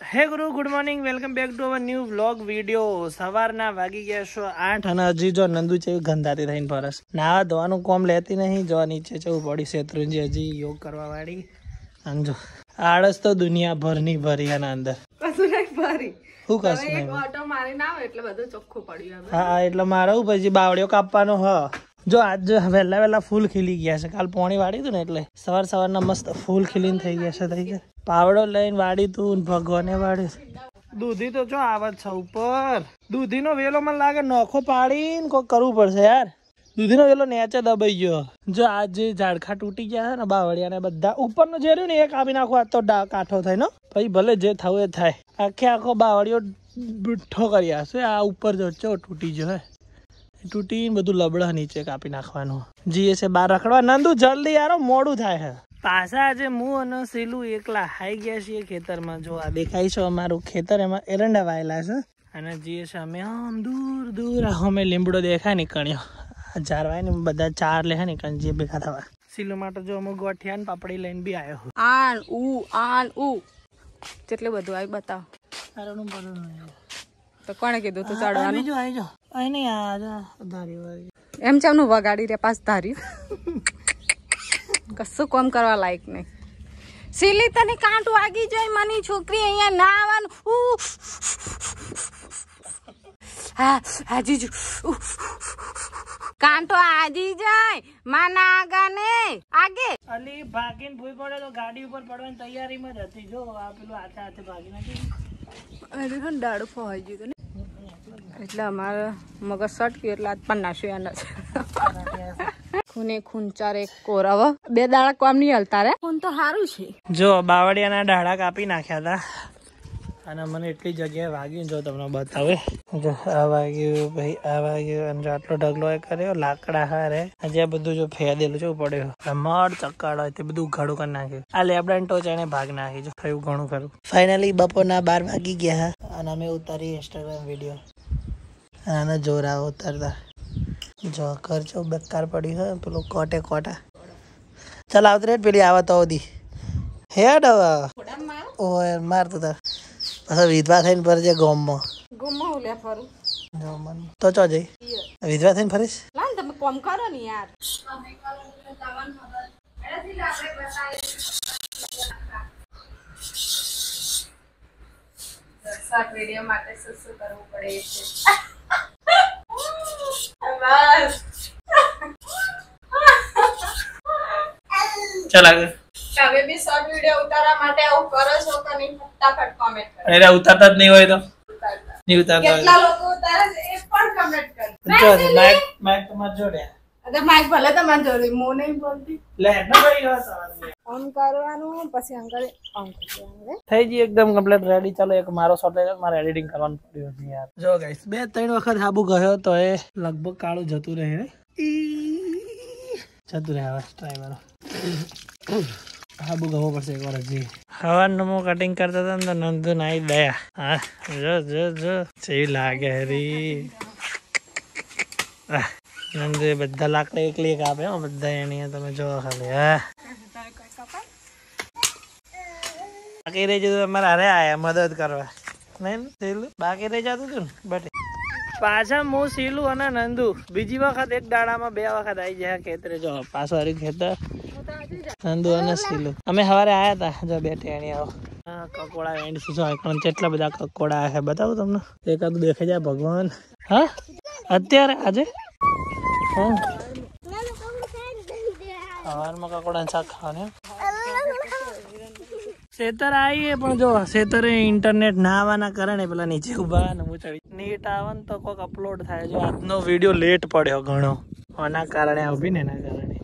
હે ગુરુ, good morning, welcome back to our new vlog video. સવારના વાગી ગયા છો 8 અને હજી જો નંદુ છે ગંધાતી થઈને ફરસ. નાવા ધોવાનું કોમ લેતી નહીં. જો નીચે જવું પડી શેત્રુંજી હજી યોગ કરવા વાળી. અને જો આળસ તો દુનિયાભરની ભરી એના અંદર. કશું નહીં ભરી. શું કશું નહીં? ઓટો મારી ના આવે એટલે બધું ચોખ્ખું પડ્યું. હા એટલે મારું પછી બાવળીઓ કાપવાનો હ. જો આજ વહેલા વહેલા ફૂલ ખીલી ગયા છે. કાલ પોણી વાળી હતું ને એટલે સવારના મસ્ત ફૂલ ખીલીને થઈ ગયા છે. પાવડો લઈને વાળી તું ભગવાને વાળી. દૂધી તો જો આવત છે ઉપર. દૂધીનો વેલો મને લાગે નોખો પાડીને કોઈ કરવું પડશે યાર. દૂધીનો વેલો નેચે દબાઈ ગયો. જો આ જે ઝાડખા તૂટી ગયા છે ને બાવળિયા ને બધા ઉપરનો જે રહ્યું ને એ કાપી નાખો. આ તો કાઠો થાય ને પછી ભલે જે થવું એ થાય. આખો બાવળિયો બુઠ્ઠો કરી હશે. આ ઉપર જો તૂટી ગયો હે. તૂટીને બધું લબડા નીચે કાપી નાખવાનું. જીએ છે બાર રખડવા. નંદુ જલ્દી યાર મોડું થાય છે. પાછા આજે હું અને સીલું એકલા હાઈ ગયા છીએ ખેતરમાં. જો આ દેખાય છે અમારું ખેતર, એમાં એરંડા વાયેલા છે. અને જીએ છે અમે આમ દૂર દૂર અમે લીમડો દેખાય નીકળ્યો. ઝારવાય ને બધા ચાર લે નીકળ જે ભેગા થવા. સીલું માટે જો અમુક ગોઠિયા ને પાપડી લઈને બી આવ્યો. આન ઉ કેટલું બધું આવી બતાવ. સારું બધું તો કોણે કીધું તું ચડવાનું? બીજું આવી જાઓ. અહીં નહીં આ ધારી એમ ચમનું વગાડી રે પાસ ધારી. કશું કોમ કરવા લાયક નહીં. સીલી તને કાંટ વાગી જાય. મારી છોકરી અહીંયા ના આવવાનું. હા હાજી જ કાંટો આજી જાય. માના આગા ને આગે અલી ભાગીને ભૂઈ પડે તો ગાડી ઉપર પડવાની તૈયારીમાં જ હતી. જો આ પેલું હાથે હાથે ભાગી નાખી. અરે દાડો ફવાઈ ગયો ને એટલે અમારે મગજ સટક્યું એટલે આજ પણ નાશ્યું એના ખૂને ખૂન ચારે કોરાવ. બે દાડા કોમ નહીં હલતા રે. ખૂન તો સારું છે. જો બાવળિયાના ડાળા કાપી નાખ્યા હતા અને મને એટલી જગ્યાએ વાગ્યું. જો તમને બતાવે. જો આ વાગ્યું ભાઈ, આ વાગ્યું. અને આટલો ઢગલો એ કર્યો લાકડા હારે. આજે આ બધું જો ફેદેલું છે પડ્યો. મળ ચક્કાડ હોય તે બધું ઘડું કરી નાખ્યું. આ લેબડા ટોચ એને ભાગ નાખી. જો થયું ઘણું ખરું. ફાઇનલી બપોરના 12 વાગી ગયા અને અમે ઉતારી ઇન્સ્ટાગ્રામ વિડીયો. આના જોરા ઉતારતા જો કરજો બેકાર પડી હોય પેલું કોટે કોટા. ચાલ આવતી રે પેલી આવા તો દી હેડ હવે. ઓય મારતું તાર પાછા વિધવા થઈને ફરજે ગોમમાં. ગુમો લે ફરું જો મન તો ચો જઈ વિધવા થઈને ફરીશ. લાન તમે કોમ કરો ને યાર. શોર્ટ વિડિયો માટે શું કરવું પડે છે. ચાલ આગળ. તમે બી શોર્ટ વિડિયો ઉતારવા માટે આવું કરો છો કે નહીં? ફટાફટ કોમેન્ટ કરો. અરે ઉતારતા જ નહીં હોય તો નહીં ઉતારતા. કેટલા લોકો ઉતારે છે એ પણ કમેન્ટ કરો. જો માઈક તમાર જોડે. અરે માઈક ભલે તમારે જોડે, મો નહીં બોલતી. લે ન ભાઈ હવે ઓન કરવાનું પછી અંકલ ઓન કરવાનું. થઈ ગઈ એકદમ કમ્પ્લીટ રેડી. ચાલો એક મારો શોટ લઈ લો. મારે એડિટિંગ કરવાનું પડ્યું છે યાર. જો ગાઈસ 2-3 વખત હાબુ ગયો તો એ લગભગ કાળું જતું રહે ને. જતું રહે હવે ટ્રાય મારો. હાબુ ગવો પડશે એક વાર હજી. હવાનું હું કટિંગ કરતા હતા ને તો નંદુ નાઈ દયા. હા જો જો જો જેવી લાગે હરી. નંદુ બધા લાકડા એકલી એક આપે બધા એની. તમે જો ખાલી હા બાકી રહી જતું તમારે અરે આયા મદદ કરવા નહીં સીલું. બાકી રહી જતું હતું ને બટ પાછા હું સીલું અને નંદુ બીજી વખત એક દાડામાં 2 વખત આવી જાય ખેતરે. જો પાછું હરી ખેતર નંદુ અને સીલું. અમે સવારે આવ્યા હતા. જો બે ટેણી આવો કકોડા એન્ડ શું કેટલા બધા કકોડા આવ્યા છે બતાવું તમને. એકાદું દેખાઈ જાય ભગવાન. હા અત્યારે આજે હા સવારમાં કકોડા શાક ખાવાનું. ખેતર આવીએ પણ જો ખેતરે ઇન્ટરનેટ ના આવવાના કારણે પેલા નીચે ઉભા ને હું ચડી નેટ આવે ને તો કોઈક અપલોડ થાય. જો આજનો વિડીયો લેટ પડ્યો ઘણો. આના કારણે ઉભી ને એના કારણે